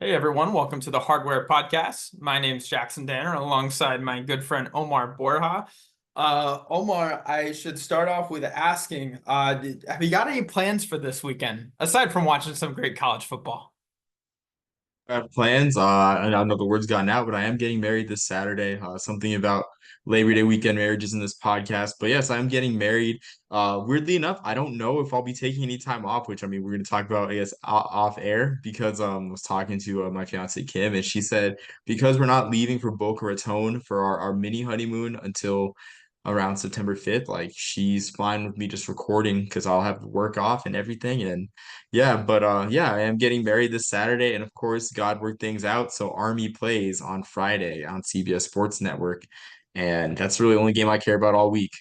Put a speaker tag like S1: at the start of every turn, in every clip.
S1: Hey everyone, welcome to the Hardware Podcast. My name's Jackson Danner alongside my good friend Omar Borja. Omar, I should start off with asking, have you got any plans for this weekend, aside from watching some great college football?
S2: I have plans. I don't know the word's gotten out, but I am getting married this Saturday. Something about Labor Day weekend marriages in this podcast. But yes, I'm getting married. Weirdly enough, I don't know if I'll be taking any time off, which I mean we're going to talk about, I guess, off air because I was talking to my fiance Kim, and she said because we're not leaving for Boca Raton for our mini honeymoon until around September 5th, like she's fine with me just recording because I'll have work off and everything. And yeah, I am getting married this Saturday, and of course, God worked things out. So Army plays on Friday on CBS Sports Network, and that's really the only game I care about all week.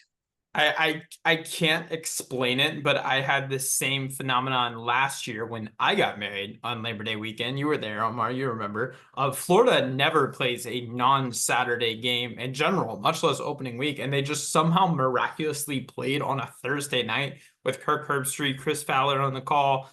S1: I can't explain it, but I had this same phenomenon last year when I got married on Labor Day weekend. You were there, Omar, you remember. Florida never plays a non-Saturday game in general, much less opening week, and they just somehow miraculously played on a Thursday night with Kirk Herbstreit, Chris Fowler on the call.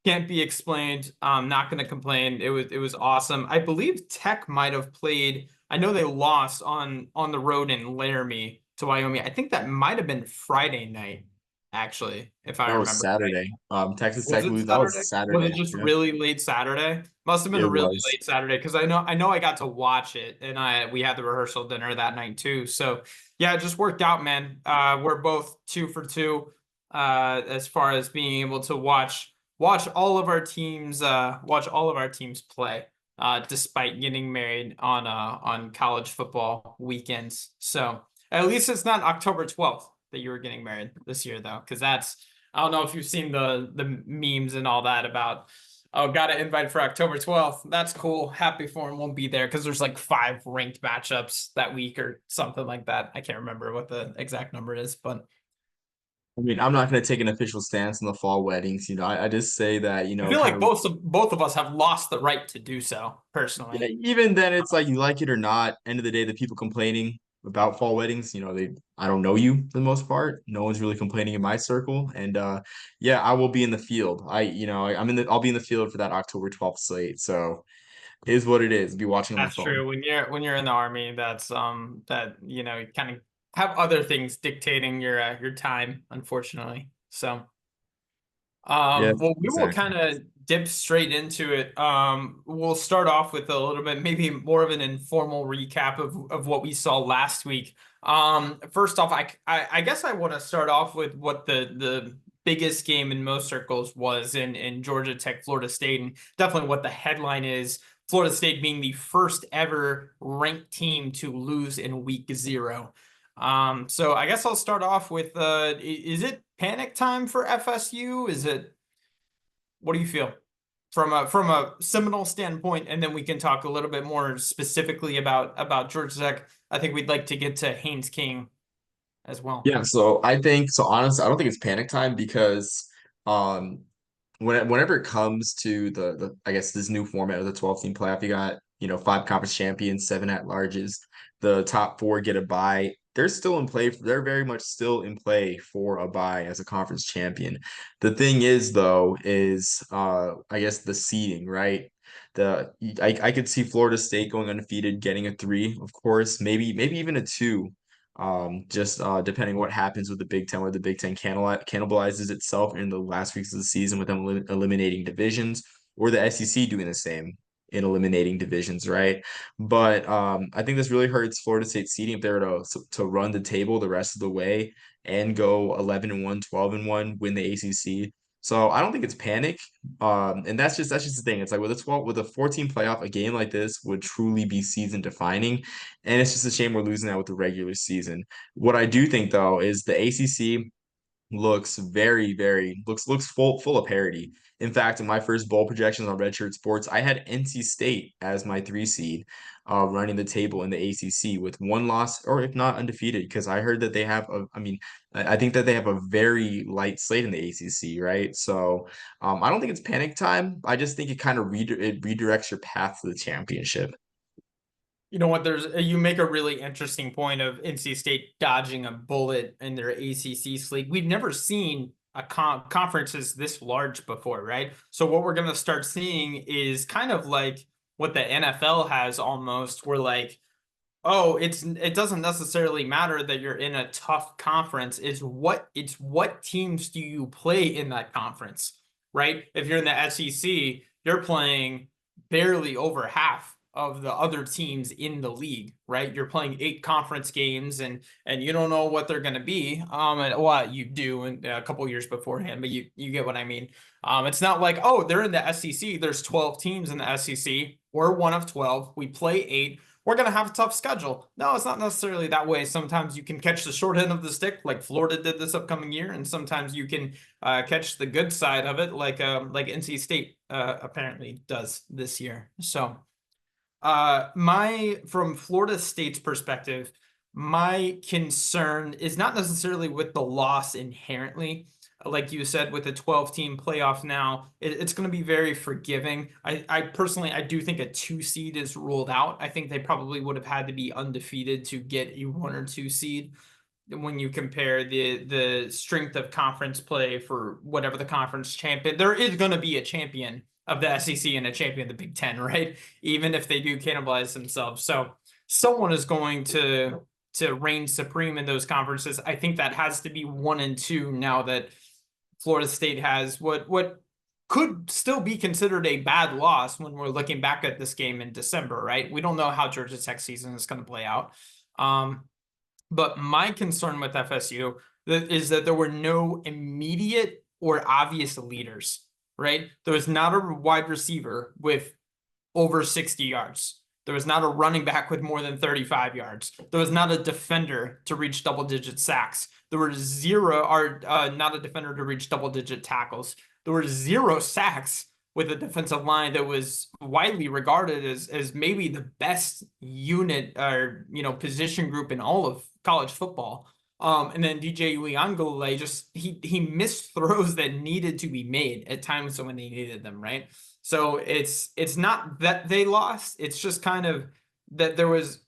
S1: Can't be explained. I'm not going to complain. It was awesome. I believe Tech might have played. I know they lost on the road in Laramie to Wyoming. I think that might have been Friday night, actually, if I
S2: That was
S1: remember right.
S2: Saturday. Texas
S1: Was
S2: Tech
S1: it
S2: lose. That was
S1: Saturday? Was it
S2: Saturday.
S1: just
S2: Yep,
S1: really late Saturday? Must have been
S2: it
S1: a really
S2: was.
S1: late Saturday because I know I got to watch it and I we had the rehearsal dinner that night too. So yeah, it just worked out, man. We're both two for two as far as being able to watch all of our teams play despite getting married on college football weekends. So at least it's not October 12th that you were getting married this year though, because that's I don't know if you've seen the memes and all that about, oh, got an invite for October 12th. That's cool. Happy for him. Won't be there because there's like five ranked matchups that week or something like that. I can't remember what the exact number is, but
S2: I mean, I'm not going to take an official stance on the fall weddings. I just say that,
S1: I feel
S2: kind
S1: like
S2: of.
S1: both of us have lost the right to do so
S2: Yeah,
S1: personally.
S2: even then, it's like you like it or not. End of the day, the people complaining about fall weddings, I don't know you for the most part. No one's really complaining in my circle, and yeah, I will be in the field. I'll be in the field for that October 12th slate. So it is what it is. Be watching on my
S1: That's
S2: phone.
S1: true. When you're in the army, that's that you kind of have other things dictating your time, unfortunately. So.
S2: Yeah,
S1: Well, we will
S2: exactly.
S1: kind of dip straight into it. We'll start off with a little bit, maybe more of an informal recap of what we saw last week. First off, I guess I want to start off with what the biggest game in most circles was in Georgia Tech, Florida State, and definitely what the headline is. Florida State being the first ever ranked team to lose in week zero. So I guess I'll start off with is it panic time for FSU? Is it what do you feel from a Seminole standpoint? And then we can talk a little bit more specifically about Georgia Tech. I think we'd like to get to Haynes King as well.
S2: Yeah, so I think so honestly, I don't think it's panic time because um whenever it comes to the I guess this new format of the 12 team playoff, you got, five conference champions, seven at larges, the top four get a bye. They're still in play. They're very much still in play for a bye as a conference champion. The thing is, though, is I guess the seeding, right? I could see Florida State going undefeated, getting a three, of course, maybe even a two, just depending what happens with the Big Ten, where the Big Ten cannibalizes itself in the last weeks of the season with them eliminating divisions, or the SEC doing the same in eliminating divisions, right? But I think this really hurts Florida State seeding if they were to run the table the rest of the way and go 11-1, 12-1, win the ACC. So I don't think it's panic. And that's just the thing. It's like with a 14 playoff, a game like this would truly be season defining. And it's just a shame we're losing that with the regular season. What I do think though is the ACC looks looks full of parity. In fact, in my first bowl projections on Redshirt Sports, I had NC State as my three seed, running the table in the ACC with one loss or if not undefeated. Because I heard that they have I think that they have a very light slate in the ACC, right? So I don't think it's panic time. I just think it kind of it redirects your path to the championship.
S1: You know what? You make a really interesting point of NC State dodging a bullet in their ACC slate. We've never seen a conferences this large before, right? So what we're gonna start seeing is kind of like what the NFL has almost, where like, oh, it doesn't necessarily matter that you're in a tough conference. It's what teams do you play in that conference, right? If you're in the SEC, you're playing barely over half of the other teams in the league, right? You're playing 8 conference games, and you don't know what they're going to be. And well, you do in a couple years beforehand, but you get what I mean. It's not like, oh, they're in the SEC. There's 12 teams in the SEC. We're one of 12. We play 8. We're going to have a tough schedule. No, it's not necessarily that way. Sometimes you can catch the short end of the stick, like Florida did this upcoming year, and sometimes you can catch the good side of it, like NC State apparently does this year. So, my from Florida State's perspective, my concern is not necessarily with the loss inherently. Like you said, with the 12-team playoff now, it's going to be very forgiving. I personally, I do think a 2 seed is ruled out. I think they probably would have had to be undefeated to get a 1 or 2 seed when you compare the strength of conference play for whatever the conference champion. There is going to be a champion of the SEC and a champion of the Big Ten, right? Even if they do cannibalize themselves. So someone is going to reign supreme in those conferences. I think that has to be 1 and 2 now that Florida State has what could still be considered a bad loss when we're looking back at this game in December, right? We don't know how Georgia Tech season is going to play out. But my concern with FSU is that there were no immediate or obvious leaders, right? There was not a wide receiver with over 60 yards. There was not a running back with more than 35 yards. There was not a defender to reach double-digit sacks. There were zero, or not a defender to reach double-digit tackles. There were 0 sacks with a defensive line that was widely regarded as maybe the best unit or position group in all of college football. And then DJ Uiagalelei just he missed throws that needed to be made at times when they needed them, right? So it's not that they lost. It's just kind of that there's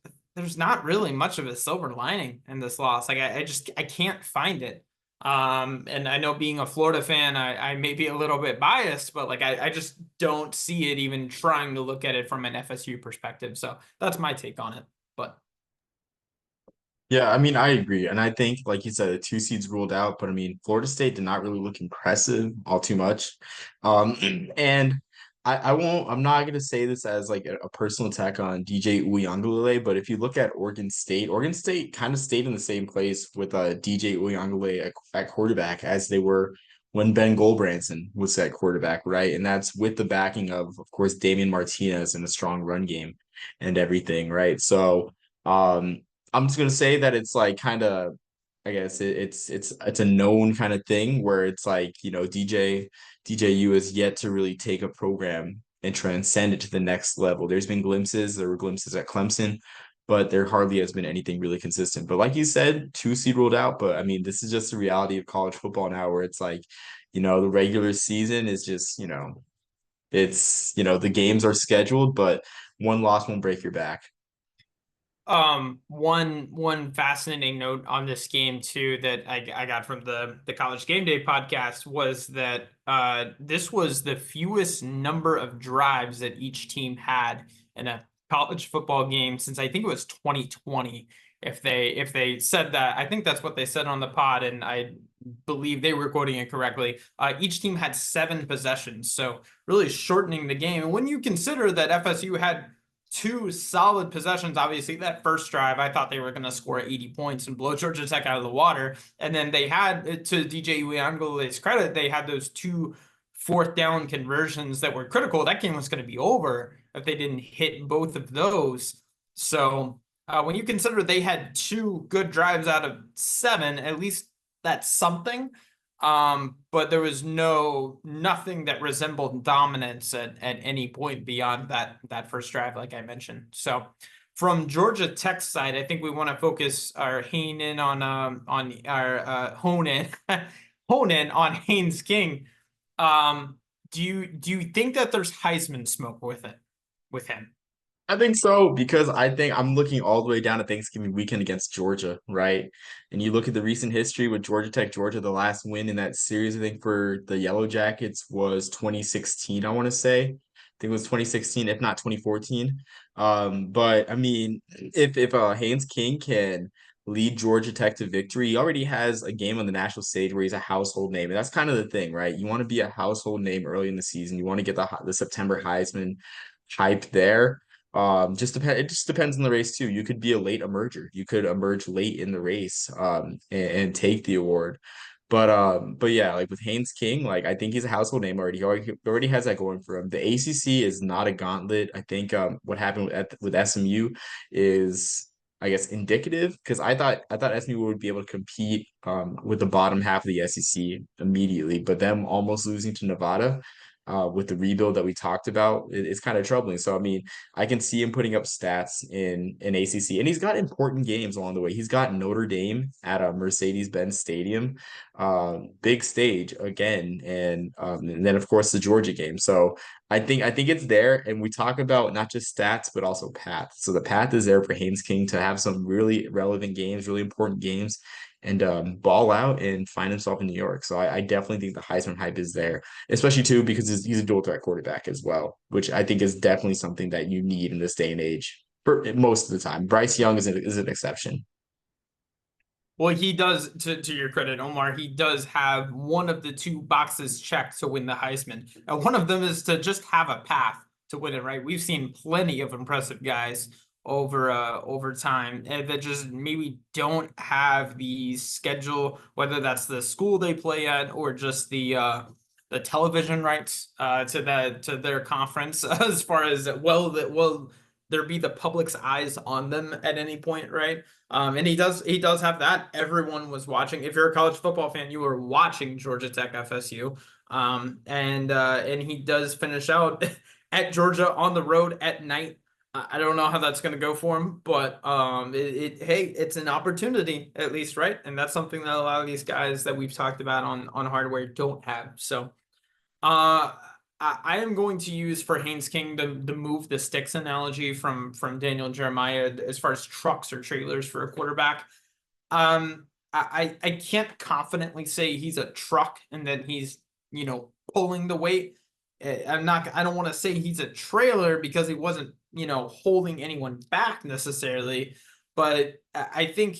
S1: not really much of a silver lining in this loss. Like I can't find it. And I know being a Florida fan, I may be a little bit biased, but like I just don't see it even trying to look at it from an FSU perspective. So that's my take on it. But
S2: Yeah, I mean, I agree. And I think, like you said, the 2 seeds ruled out, but I mean, Florida State did not really look impressive all too much. Um, and I'm not gonna say this as like a personal attack on DJ Uiagalelei, but if you look at Oregon State kind of stayed in the same place with DJ Uiagalelei at quarterback as they were when Ben Goldbranson was at quarterback, right? And that's with the backing of course, Damian Martinez and a strong run game and everything, right? So, I'm just gonna say that it's like kind of, I guess it's a known kind of thing where it's like DJU has yet to really take a program and transcend it to the next level. There were glimpses at Clemson, but there hardly has been anything really consistent. But like you said, 2 seed ruled out. But I mean, this is just the reality of college football now, where it's like, the regular season is just, the games are scheduled, but one loss won't break your back.
S1: one fascinating note on this game too that I got from the College Game Day podcast was that this was the fewest number of drives that each team had in a college football game since I think it was 2020. If they said that, I think that's what they said on the pod, and I believe they were quoting it correctly. Each team had 7 possessions, so really shortening the game. And when you consider that FSU had 2 solid possessions. Obviously, that first drive, I thought they were going to score 80 points and blow Georgia Tech out of the water. And then they had, to DJ Uiagalelei's credit, they had those 2 fourth down conversions that were critical. That game was going to be over if they didn't hit both of those. So when you consider they had 2 good drives out of 7, at least that's something. But there was nothing that resembled dominance at any point beyond that first drive, like I mentioned. So from Georgia Tech side, I think we want to focus our hone in on our hone in hone in on Haynes King. Do you think that there's Heisman smoke with him?
S2: I think so because I think I'm looking all the way down to Thanksgiving weekend against Georgia, right? And you look at the recent history with Georgia Tech, Georgia, the last win in that series, I think for the Yellow Jackets was 2016, I want to say. I think it was 2016, if not 2014. But I mean, if Haynes King can lead Georgia Tech to victory, he already has a game on the national stage where he's a household name. And that's kind of the thing, right? You want to be a household name early in the season. You want to get the September Heisman hype there. It just depends on the race too. You could be a late emerger. You could emerge late in the race, and take the award. But yeah, like with Haynes King, like I think he's a household name already. He already has that going for him. The ACC is not a gauntlet. I think what happened with SMU is, I guess, indicative because I thought SMU would be able to compete with the bottom half of the SEC immediately, but them almost losing to Nevada with the rebuild that we talked about, it's kind of troubling. So I mean, I can see him putting up stats in ACC, and he's got important games along the way. He's got Notre Dame at a Mercedes-Benz Stadium, big stage again, and then of course the Georgia game. So I think it's there, and we talk about not just stats but also path. So the path is there for Haynes King to have some really relevant games, really important games, and ball out and find himself in New York. So I definitely think the Heisman hype is there, especially too because he's a dual threat quarterback as well, which I think is definitely something that you need in this day and age for most of the time. Bryce Young is an exception.
S1: Well, he does, to your credit, Omar, he does have one of the two boxes checked to win the Heisman. And one of them is to just have a path to win it, right? We've seen plenty of impressive guys over time that just maybe don't have the schedule, whether that's the school they play at or just the television rights to their conference as far as well that will there be the public's eyes on them at any point, right? And he does have that. Everyone was watching. If you're a college football fan, you were watching Georgia Tech FSU. And he does finish out at Georgia on the road at night. I don't know how that's going to go for him, but hey, it's an opportunity at least, right? And that's something that a lot of these guys that we've talked about on hardware don't have. So uh, I am going to use for Haynes King the move the sticks analogy from Daniel Jeremiah as far as trucks or trailers for a quarterback. I can't confidently say he's a truck and that he's pulling the weight. I don't want to say he's a trailer because he wasn't holding anyone back necessarily, but I think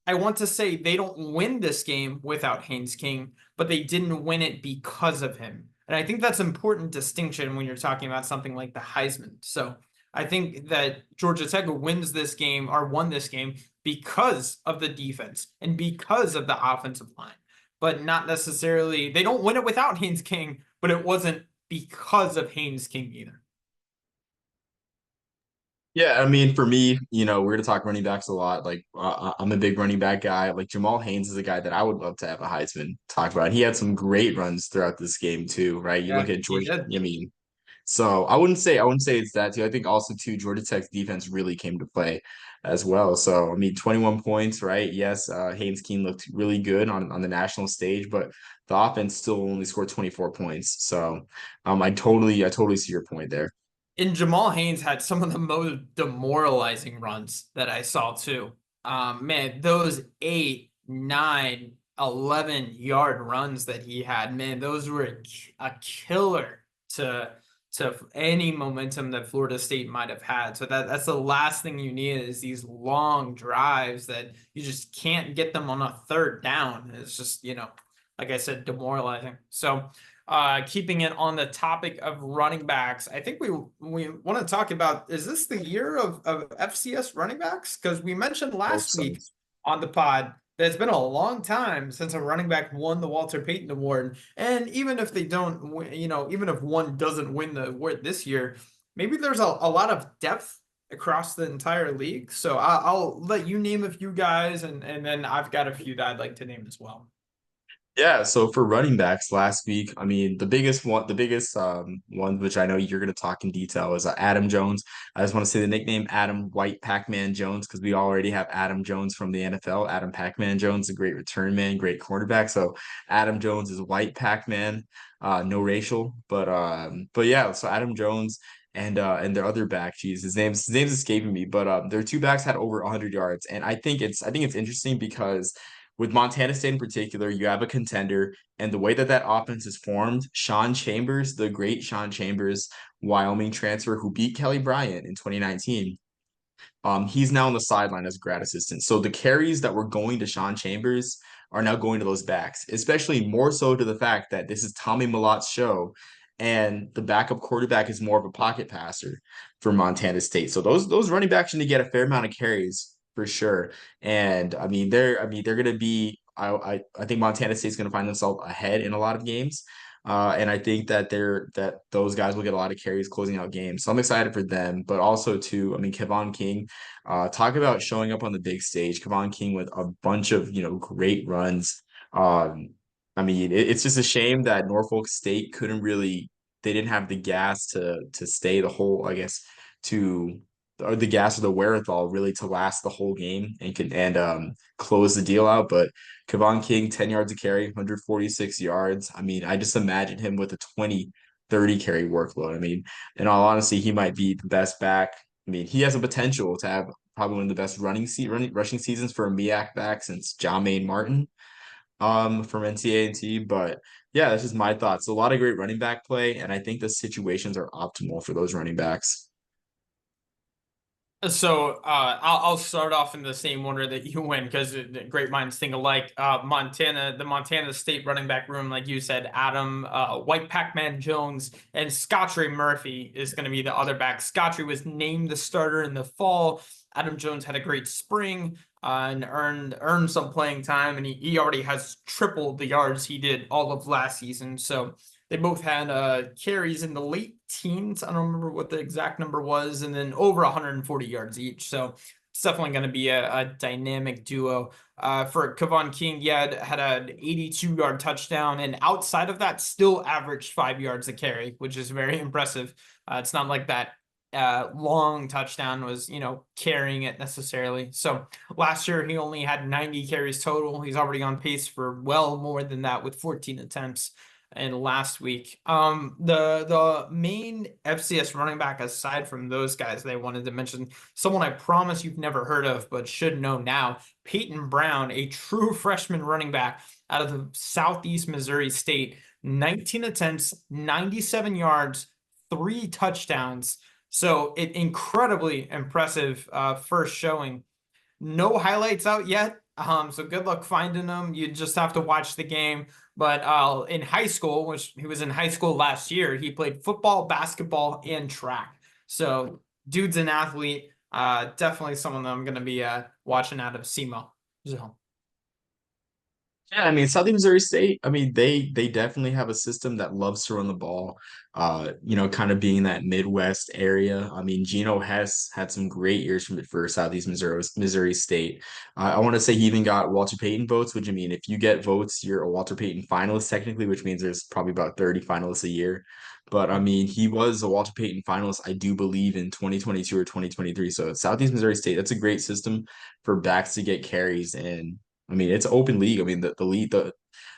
S1: I want to say they don't win this game without Haynes King, but they didn't win it because of him. And I think that's an important distinction when you're talking about something like the Heisman. So I think that Georgia Tech wins this game or won this game because of the defense and because of the offensive line, but not necessarily, they don't win it without Haynes King, but it wasn't because of Haynes King either.
S2: Yeah, I mean, for me, we're gonna talk running backs a lot. Like, I'm a big running back guy. Like Jamal Haynes is a guy that I would love to have a Heisman talk about. He had some great runs throughout this game too, right? You look
S1: Yeah,
S2: at
S1: he
S2: George.
S1: did.
S2: I mean, so I wouldn't say it's that too. I think also too Georgia Tech's defense really came to play as well. So I mean, 21 points, right? Yes, Haynes King looked really good on the national stage, but the offense still only scored 24 points. So I totally see your point there.
S1: And Jamal Haynes had some of the most demoralizing runs that I saw too. Man, those 8, 9, 11 yard runs that he had, man, those were a killer to any momentum that Florida State might have had. So that's the last thing you need is these long drives that you just can't get them on a third down. It's just, like I said, demoralizing. So keeping it on the topic of running backs, I think we want to talk about, is this the year of FCS running backs? Because we mentioned
S2: Hope
S1: last
S2: so.
S1: week on the pod that it's been a long time since a running back won the Walter Payton Award. And even if they don't, even if one doesn't win the award this year, maybe there's a lot of depth across the entire league. So I'll let you name a few guys, and then I've got a few that I'd like to name as well.
S2: Yeah, so for running backs last week, I mean, the biggest one, which I know you're going to talk in detail, is Adam Jones. I just want to say the nickname Adam White Pac-Man Jones because we already have Adam Jones from the NFL. Adam Pac-Man Jones, a great return man, great quarterback. So Adam Jones is White Pac-Man, no racial, but yeah. So Adam Jones and their other back, geez, his name's escaping me, but their two backs had over 100 yards, and I think it's interesting because with Montana State in particular, you have a contender, and the way that that offense is formed, Sean Chambers, the great Sean Chambers, Wyoming transfer who beat Kelly Bryant in 2019. He's now on the sideline as a grad assistant. So the carries that were going to Sean Chambers are now going to those backs, especially more so to the fact that this is Tommy Malotte's show, and the backup quarterback is more of a pocket passer for Montana State. So those running backs need to get a fair amount of carries for sure. And I mean they're gonna be I think Montana State's gonna find themselves ahead in a lot of games. And I think that those guys will get a lot of carries closing out games. So I'm excited for them, but also too, I mean, Kevon King, talk about showing up on the big stage. Kevon King with a bunch of, great runs. Um, I mean, it's just a shame that Norfolk State they didn't have the gas to stay the whole, I guess, to or the gas or the wherewithal really to last the whole game and close the deal out. But Kevon King, 10 yards of carry, 146 yards. I mean, I just imagine him with a 20, 30 carry workload. I mean, in all honesty, he might be the best back. I mean, he has a potential to have probably one of the best rushing seasons for a MEAC back since John Martin from NCAA&T. But yeah, that's just my thoughts. A lot of great running back play, and I think the situations are optimal for those running backs.
S1: So I'll start off in the same order that you went because great minds think alike. The Montana State running back room, like you said, Adam, White Pac-Man Jones, and Scottrey Murphy is going to be the other back. Scottrey was named the starter in the fall. Adam Jones had a great spring and earned some playing time, and he already has tripled the yards he did all of last season. So they both had carries in the late teens. I don't remember what the exact number was, and then over 140 yards each. So it's definitely going to be a dynamic duo. For Kevon King, yeah, had an 82-yard touchdown, and outside of that, still averaged 5 yards a carry, which is very impressive. It's not like that long touchdown was, carrying it necessarily. So last year he only had 90 carries total. He's already on pace for well more than that with 14 attempts and last week. The main FCS running back aside from those guys, they wanted to mention someone I promise you've never heard of but should know now. Peyton Brown, a true freshman running back out of the Southeast Missouri State, 19 attempts, 97 yards, 3 touchdowns. So it incredibly impressive first showing. No highlights out yet. So good luck finding them. You just have to watch the game. But in high school, which he was in high school last year, he played football, basketball, and track. So dude's an athlete. Definitely someone that I'm going to be watching out of SEMO. So
S2: Yeah, I mean, Southern Missouri State, I mean, they definitely have a system that loves to run the ball, kind of being that Midwest area. I mean, Geno has had some great years for Southeast Missouri State. I want to say he even got Walter Payton votes, which I mean, if you get votes, you're a Walter Payton finalist technically, which means there's probably about 30 finalists a year. But I mean, he was a Walter Payton finalist, I do believe, in 2022 or 2023. So Southeast Missouri State, that's a great system for backs to get carries. And I mean, it's open league. I mean, the league,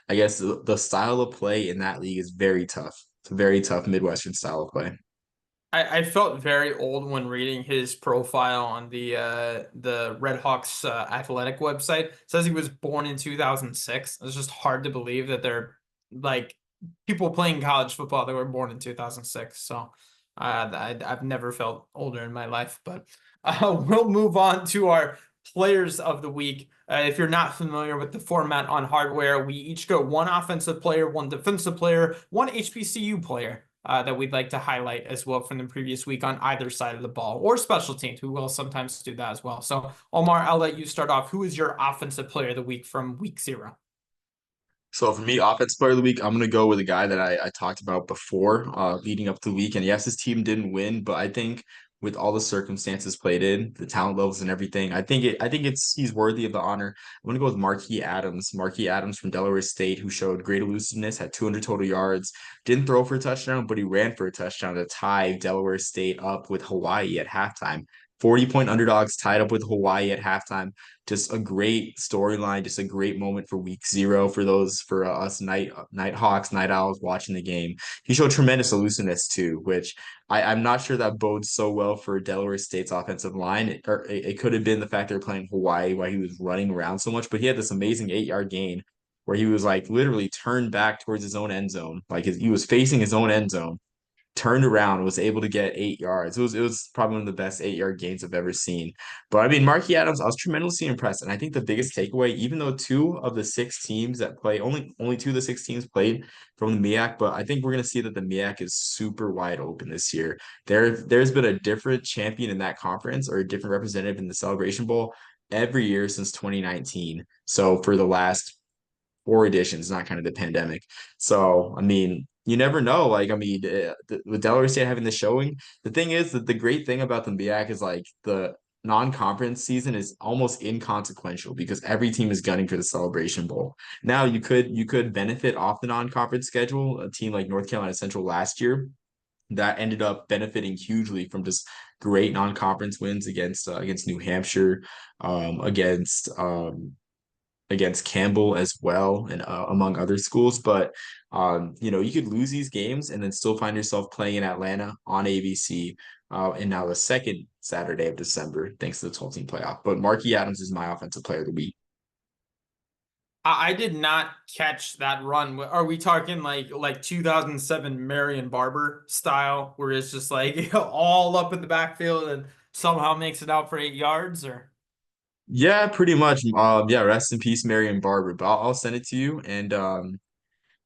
S2: I guess the style of play in that league is very tough. It's a very tough Midwestern style of play.
S1: I felt very old when reading his profile on the Red Hawks athletic website. It says he was born in 2006. It's just hard to believe that they're like people playing college football that were born in 2006. So I've never felt older in my life. But we'll move on to our players of the week. If you're not familiar with the format on hardware, we each go one offensive player, one defensive player, one HBCU player that we'd like to highlight as well from the previous week on either side of the ball, or special teams, who will sometimes do that as well. So, Omar, I'll let you start off. Who is your offensive player of the week from week 0?
S2: So for me, offense player of the week, I'm gonna go with a guy that I talked about before, leading up to the week. And yes, his team didn't win, but I think with all the circumstances played in, the talent levels and everything, I think he's worthy of the honor. I'm gonna go with Marquis Adams. Marquis Adams from Delaware State, who showed great elusiveness, had 200 total yards, didn't throw for a touchdown, but he ran for a touchdown to tie Delaware State up with Hawaii at halftime. 40-point underdogs tied up with Hawaii at halftime. Just a great storyline, just a great moment for week 0 for us night hawks, night owls watching the game. He showed tremendous elusiveness too, which I'm not sure that bodes so well for Delaware State's offensive line. It could have been the fact they're playing Hawaii while he was running around so much, but he had this amazing 8-yard gain where he was like literally turned back towards his own end zone. He was facing his own end zone, turned around, was able to get 8 yards. It was probably one of the best 8-yard gains I've ever seen. But I mean, Marquis Adams, I was tremendously impressed. And I think the biggest takeaway, even though two of the six teams that play, only two of the six teams played from the MEAC, but I think we're gonna see that the MEAC is super wide open this year. There's been a different champion in that conference or a different representative in the Celebration Bowl every year since 2019. So for the last 4 editions, not kind of the pandemic. So, I mean, you never know. With Delaware State having the showing, the thing is that the great thing about the MEAC is like the non-conference season is almost inconsequential because every team is gunning for the Celebration Bowl. Now, you could benefit off the non-conference schedule. A team like North Carolina Central last year that ended up benefiting hugely from just great non-conference wins against New Hampshire, against Campbell as well, and among other schools. But you could lose these games and then still find yourself playing in Atlanta on ABC. And now the second Saturday of December, thanks to the 12-team playoff. But Marquis Adams is my offensive player of the week.
S1: I did not catch that run. Are we talking like 2007 Marion Barber style, where it's just like all up in the backfield and somehow makes it out for 8 yards? Or
S2: Yeah, pretty much. Yeah, rest in peace, Marion Barber. But I'll send it to you. And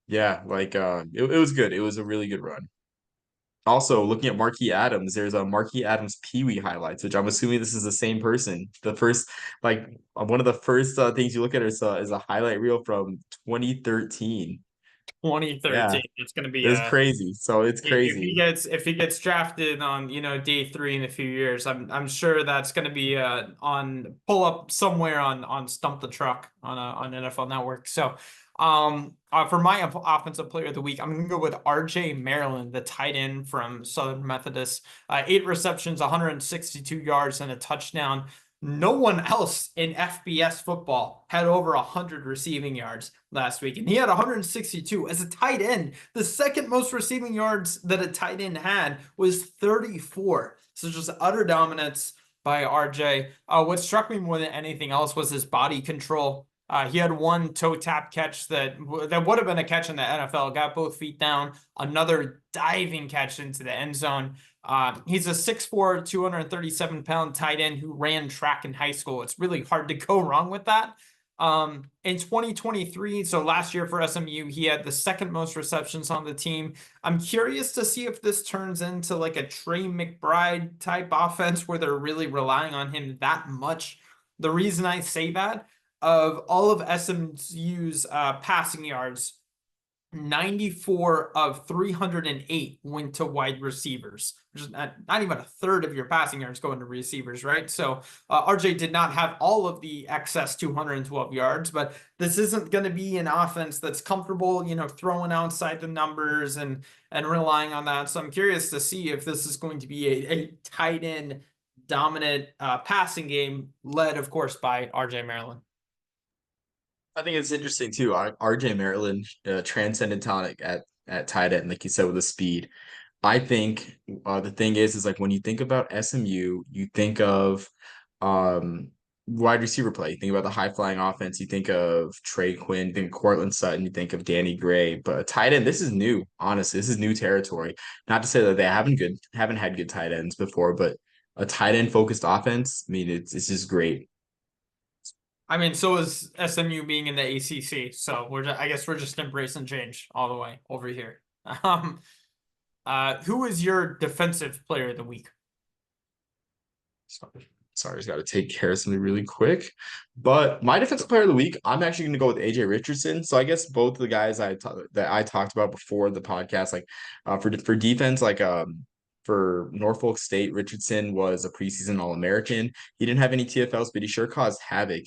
S2: yeah, it was good. It was a really good run. Also, looking at Marquis Adams, there's a Marquis Adams Pee Wee highlights, which I'm assuming this is the same person. One of the first things you look at is a highlight reel from 2013. Yeah,
S1: 2013, it's going to be
S2: it's crazy. So it's crazy.
S1: if he gets drafted on day 3 in a few years, I'm sure that's going to be on pull up somewhere on Stump the Truck on NFL Network. So for my offensive player of the week, I'm going to go with RJ Maryland, the tight end from Southern Methodist. 8 receptions, 162 yards, and a touchdown. No one else in FBS football had over 100 receiving yards last week, and he had 162 as a tight end. The second most receiving yards that a tight end had was 34. So just utter dominance by RJ. What struck me more than anything else was his body control. He had one toe tap catch that would have been a catch in the NFL, got both feet down, another diving catch into the end zone. He's a 6'4", 237-pound tight end who ran track in high school. It's really hard to go wrong with that. In 2023, so last year for SMU, he had the second most receptions on the team. I'm curious to see if this turns into like a Trey McBride type offense where they're really relying on him that much. The reason I say that, of all of SMU's passing yards, 94 of 308 went to wide receivers, which is not even a third of your passing yards going to receivers, right? So RJ did not have all of the excess 212 yards, but this isn't going to be an offense that's comfortable, throwing outside the numbers and relying on that. So I'm curious to see if this is going to be a tight end dominant passing game, led, of course, by RJ Maryland.
S2: I think it's interesting too. RJ Maryland transcended talent at tight end, like you said, with the speed. I think the thing is like when you think about SMU, you think of um, wide receiver play. You think about the high flying offense. You think of Trey Quinn. You think of Cortland Sutton. You think of Danny Gray. But tight end, this is new. Honestly, this is new territory. Not to say that they haven't had good tight ends before, but a tight end focused offense. I mean, it's just great.
S1: I mean, so is SMU being in the ACC. So I guess we're just embracing change all the way over here. Who is your defensive player of the week?
S2: Sorry, just got to take care of something really quick. But my defensive player of the week, I'm actually going to go with AJ Richardson. So I guess both the guys that I talked about before the podcast, like for defense, for Norfolk State, Richardson was a preseason All-American. He didn't have any TFLs, but he sure caused havoc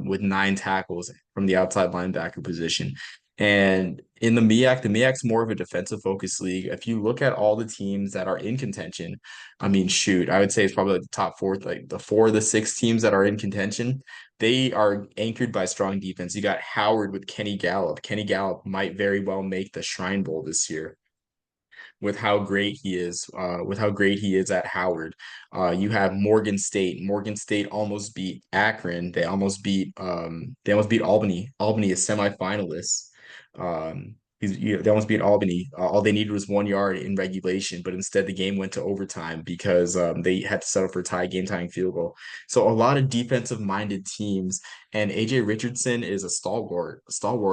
S2: with 9 tackles from the outside linebacker position. And in the MEAC's more of a defensive focused league. If you look at all the teams that are in contention, I mean, shoot, I would say it's probably like the top four, like the four of the six teams that are in contention. They are anchored by strong defense. You got Howard with Kenny Gallup. Kenny Gallup might very well make the Shrine Bowl this year with how great he is, with how great he is at Howard. You have Morgan State. Morgan State almost beat Akron. They almost beat Albany. Albany is semifinalists. They almost beat Albany. All they needed was 1 yard in regulation, but instead the game went to overtime because they had to settle for a game tying field goal. So a lot of defensive minded teams, and AJ Richardson is a stalwart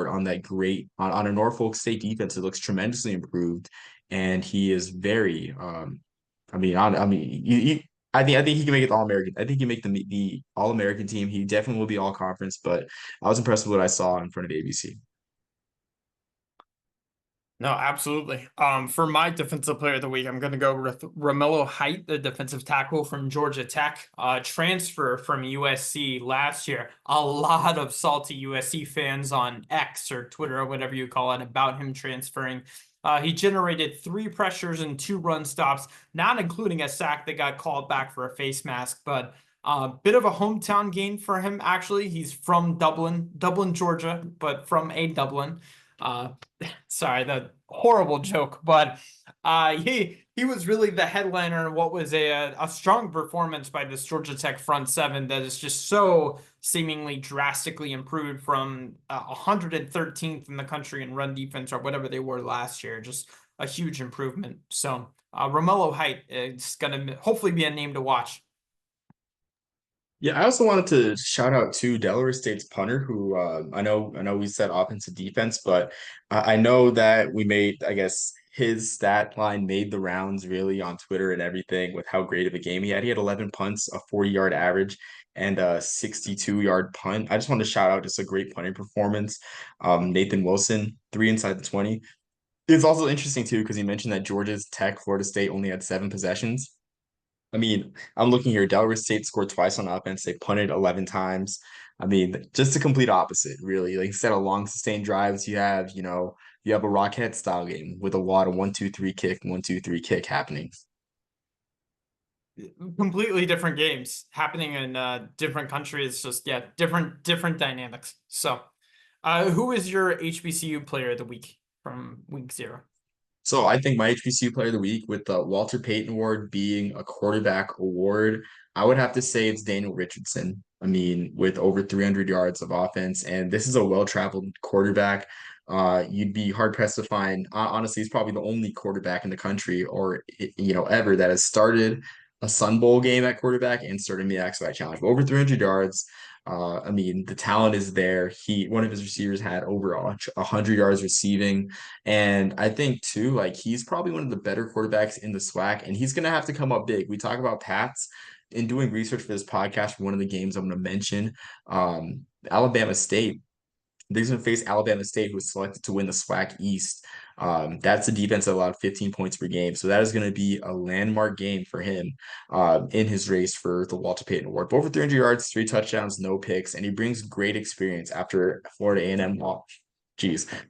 S2: on that on a Norfolk State defense. It looks tremendously improved, and he is very I mean I think he can make it All American. I think he can make the All American team. He definitely will be All Conference, but I was impressed with what I saw in front of ABC.
S1: No, absolutely. For my defensive player of the week, I'm going to go with Romello Height, the defensive tackle from Georgia Tech, transfer from USC last year. A lot of salty USC fans on X or Twitter or whatever you call it about him transferring. He generated 3 pressures and 2 run stops, not including a sack that got called back for a face mask, but a bit of a hometown gain for him, actually. He's from Dublin, Georgia, but from a Dublin. Uh, Sorry, that horrible joke, but he was really the headliner in what was a strong performance by this Georgia Tech front seven that is just so seemingly drastically improved from 113th in the country in run defense or whatever they were last year. Just a huge improvement. So Romello Height is going to hopefully be a name to watch.
S2: Yeah, I also wanted to shout out to Delaware State's punter, who I know we said offense and defense, but I know that we made, I guess his stat line made the rounds really on Twitter and everything with how great of a game he had. He had 11 punts, a 40-yard average, and a 62-yard punt. I just want to shout out just a great punting performance. Nathan Wilson, three inside the 20. It's also interesting too because he mentioned that Georgia's Tech, Florida State only had 7 possessions. I mean, I'm looking here. Delaware State scored twice on offense. They punted 11 times. I mean, just the complete opposite, really. Like instead of long sustained drives, you have a Rockhead style game with a lot of 1-2-3 kick, 1-2-3 kick happening.
S1: Completely different games happening in different countries. Just yeah, different dynamics. So, who is your HBCU player of the week from week 0?
S2: So I think my HBCU Player of the Week, with the Walter Payton Award being a quarterback award, I would have to say it's Daniel Richardson. I mean, with over 300 yards of offense, and this is a well-traveled quarterback. You'd be hard pressed to find. Honestly, he's probably the only quarterback in the country, or ever, that has started a Sun Bowl game at quarterback and started the XY Challenge. But over 300 yards. I mean, the talent is there. One of his receivers had over 100 yards receiving. And I think too, like he's probably one of the better quarterbacks in the SWAC, and he's gonna have to come up big. We talk about Pats. In doing research for this podcast, one of the games I'm gonna mention, Alabama State. They're going to face Alabama State, who was selected to win the SWAC East. That's a defense that allowed 15 points per game. So that is going to be a landmark game for him in his race for the Walter Payton Award. But over 300 yards, 3 touchdowns, no picks, and he brings great experience after Florida A&M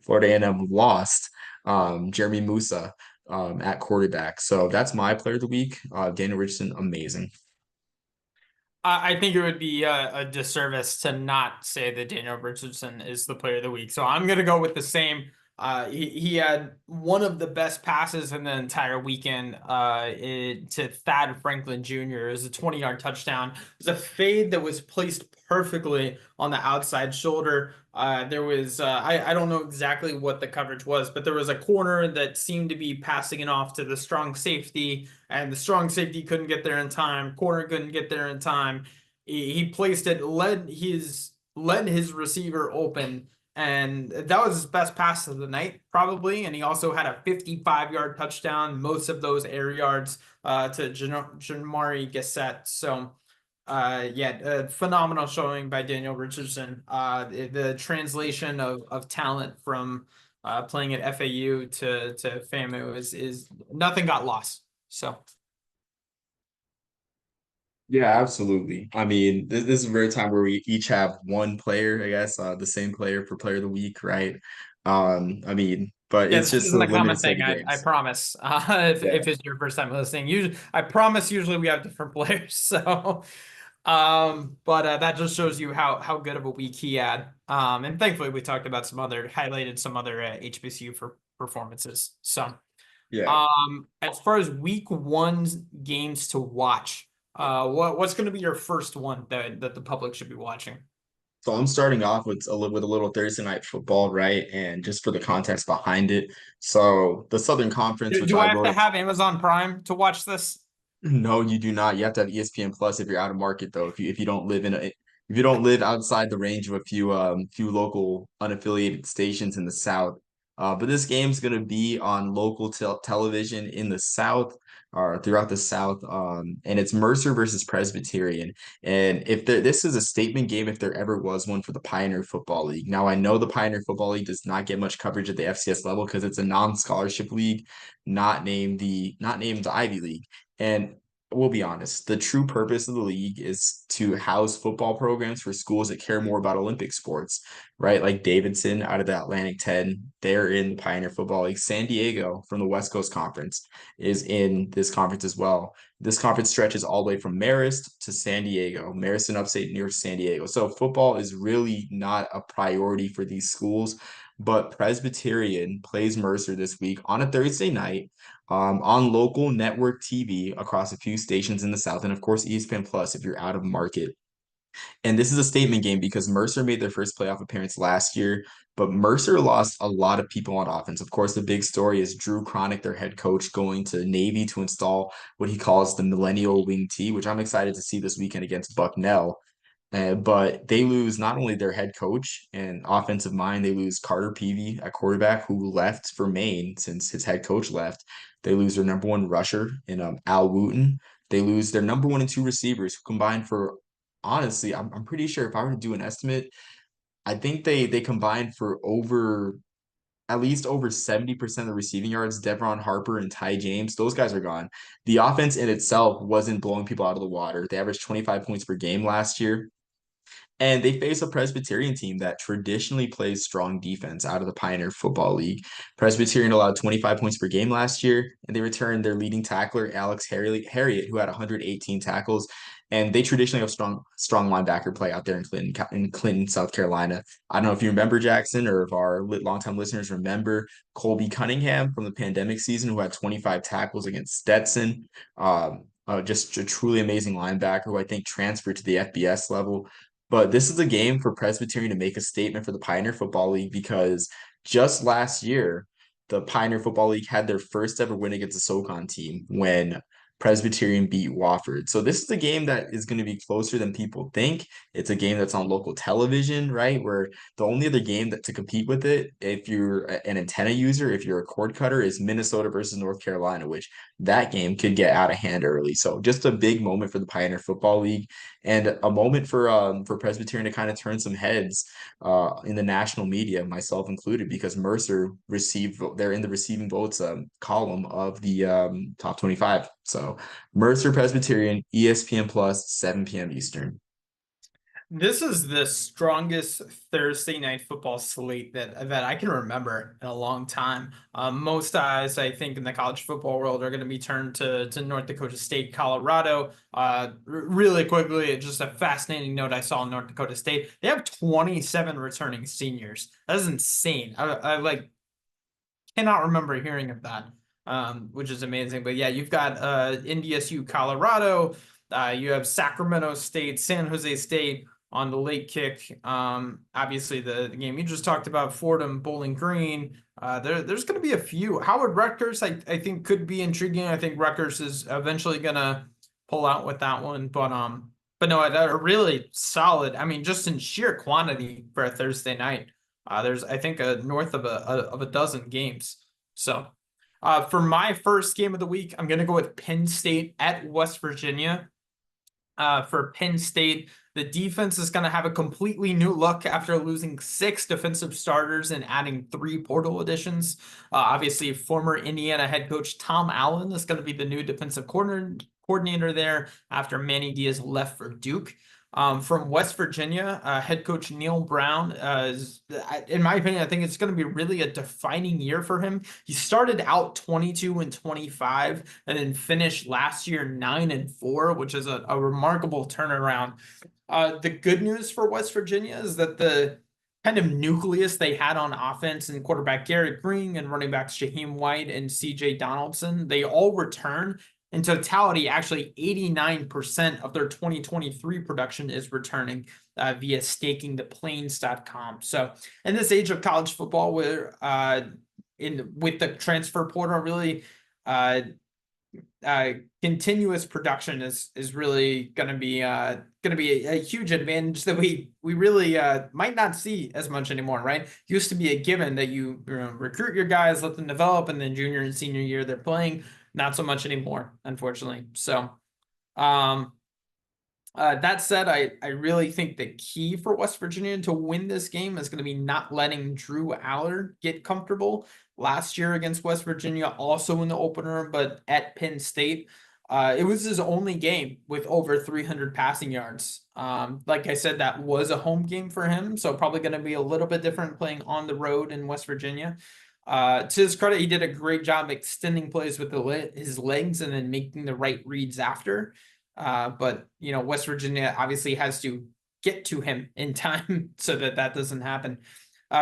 S2: Florida A&M lost Jeremy Musa at quarterback. So that's my player of the week. Daniel Richardson, amazing.
S1: I think it would be a disservice to not say that Daniel Richardson is the player of the week. So I'm going to go with the same. He had one of the best passes in the entire weekend to Thad Franklin Jr. It was a 20-yard touchdown. It was a fade that was placed perfectly on the outside shoulder. There was I don't know exactly what the coverage was, but there was a corner that seemed to be passing it off to the strong safety, and the strong safety couldn't get there in time. Corner couldn't get there in time. He placed it, led his receiver open, and that was his best pass of the night, probably. And he also had a 55-yard touchdown, most of those air yards to Jamari Gassett. So, yeah, phenomenal showing by Daniel Richardson. The translation of talent from playing at FAU to FAMU is nothing got lost. So.
S2: Yeah, absolutely. I mean, this is a rare time where we each have one player, I guess, the same player for player of the week, right? I mean, but
S1: Yeah,
S2: it's
S1: this
S2: just a
S1: isn't a
S2: limited
S1: common
S2: set
S1: thing.
S2: of
S1: I
S2: games.
S1: promise. If
S2: Yeah.
S1: it's your first time listening, usually I promise. Usually we have different players. So, but that just shows you how good of a week he had. And thankfully we talked about highlighted some other HBCU for performances. So,
S2: Yeah.
S1: as far as week one's games to watch, what's going to be your first one that the public should be watching?
S2: So I'm starting off with a little Thursday night football, right? And just for the context behind it. So the Southern Conference, which
S1: Do
S2: I
S1: I have to
S2: wrote.
S1: have Amazon Prime to watch this?
S2: No, you do not. You have to have ESPN Plus if you're out of market though. If you don't live if you don't live outside the range of a few local unaffiliated stations in the South. But this game's gonna be on local television in the South or throughout the South. And it's Mercer versus Presbyterian. And if this is a statement game, if there ever was one for the Pioneer Football League. Now I know the Pioneer Football League does not get much coverage at the FCS level because it's a non-scholarship league, not named the Ivy League. And we'll be honest, the true purpose of the league is to house football programs for schools that care more about Olympic sports, right? Like Davidson out of the Atlantic 10, they're in the Pioneer Football League. San Diego from the West Coast Conference is in this conference as well. This conference stretches all the way from Marist to San Diego, Marist and upstate New York, San Diego. So football is really not a priority for these schools. But Presbyterian plays Mercer this week on a Thursday night on local network TV across a few stations in the South, and of course ESPN Plus if you're out of market. And this is a statement game because Mercer made their first playoff appearance last year, but Mercer lost a lot of people on offense. Of course, the big story is Drew Cronick, their head coach, going to Navy to install what he calls the Millennial Wing T, which I'm excited to see this weekend against Bucknell. But they lose not only their head coach and offensive mind, they lose Carter Peavy at quarterback, who left for Maine since his head coach left. They lose their number one rusher in Al Wooten. They lose their number one and two receivers, who combined for, honestly, I'm pretty sure if I were to do an estimate, I think they combined for over at least over 70% of the receiving yards. Devron Harper and Ty James, those guys are gone. The offense in itself wasn't blowing people out of the water. They averaged 25 points per game last year. And they face a Presbyterian team that traditionally plays strong defense out of the Pioneer Football League. Presbyterian allowed 25 points per game last year, and they returned their leading tackler, Alex Harriet, who had 118 tackles. And they traditionally have strong linebacker play out there in Clinton, South Carolina. I don't know if you remember Jackson or if our longtime listeners remember Colby Cunningham from the pandemic season, who had 25 tackles against Stetson. Just a truly amazing linebacker who I think transferred to the FBS level. But this is a game for Presbyterian to make a statement for the Pioneer Football League because just last year, the Pioneer Football League had their first ever win against the SoCon team when Presbyterian beat Wofford. So this is a game that is going to be closer than people think. It's a game that's on local television, right? Where the only other game that to compete with it, if you're an antenna user, if you're a cord cutter, is Minnesota versus North Carolina, which that game could get out of hand early. So just a big moment for the Pioneer Football League and a moment for Presbyterian to kind of turn some heads in the national media, myself included, because Mercer they're in the receiving votes column of the top 25. So Mercer Presbyterian, ESPN Plus, 7 p.m. Eastern.
S1: This is the strongest Thursday night football slate that I can remember in a long time. Most eyes, I think, in the college football world are going to be turned to North Dakota State, Colorado. Really quickly, just a fascinating note I saw in North Dakota State. They have 27 returning seniors. That is insane. I like cannot remember hearing of that, which is amazing. But yeah, you've got NDSU, Colorado. You have Sacramento State, San Jose State on the late kick. Obviously, the game you just talked about, Fordham, Bowling Green. There's going to be a few. Howard Rutgers, I think, could be intriguing. I think Rutgers is eventually going to pull out with that one. But no, a really solid. I mean, just in sheer quantity for a Thursday night. There's, I think, north of a dozen games. So, for my first game of the week, I'm gonna go with Penn State at West Virginia. For Penn State, the defense is going to have a completely new look after losing 6 defensive starters and adding 3 portal additions. Obviously, former Indiana head coach Tom Allen is going to be the new defensive coordinator there after Manny Diaz left for Duke. From West Virginia, head coach Neil Brown, in my opinion, I think it's going to be really a defining year for him. He started out 22-25 and then finished last year 9-4, which is a remarkable turnaround. The good news for West Virginia is that the kind of nucleus they had on offense and quarterback Garrett Green and running backs Shaheem White and CJ Donaldson, they all return. In totality, actually 89% of their 2023 production is returning via stakingtheplains.com. So in this age of college football where in with the transfer portal really uh, continuous production is really going to be a huge advantage that we really might not see as much anymore, right? Used to be a given that you know, recruit your guys, let them develop, and then junior and senior year they're playing. Not so much anymore, unfortunately. So, um, that said, I really think the key for West Virginia to win this game is going to be not letting Drew Aller get comfortable. Last year against West Virginia, also in the opener, but at Penn State, it was his only game with over 300 passing yards. Like I said, that was a home game for him, so probably going to be a little bit different playing on the road in West Virginia. To his credit, he did a great job extending plays with his legs and then making the right reads after. But you know, West Virginia obviously has to get to him in time so that that doesn't happen.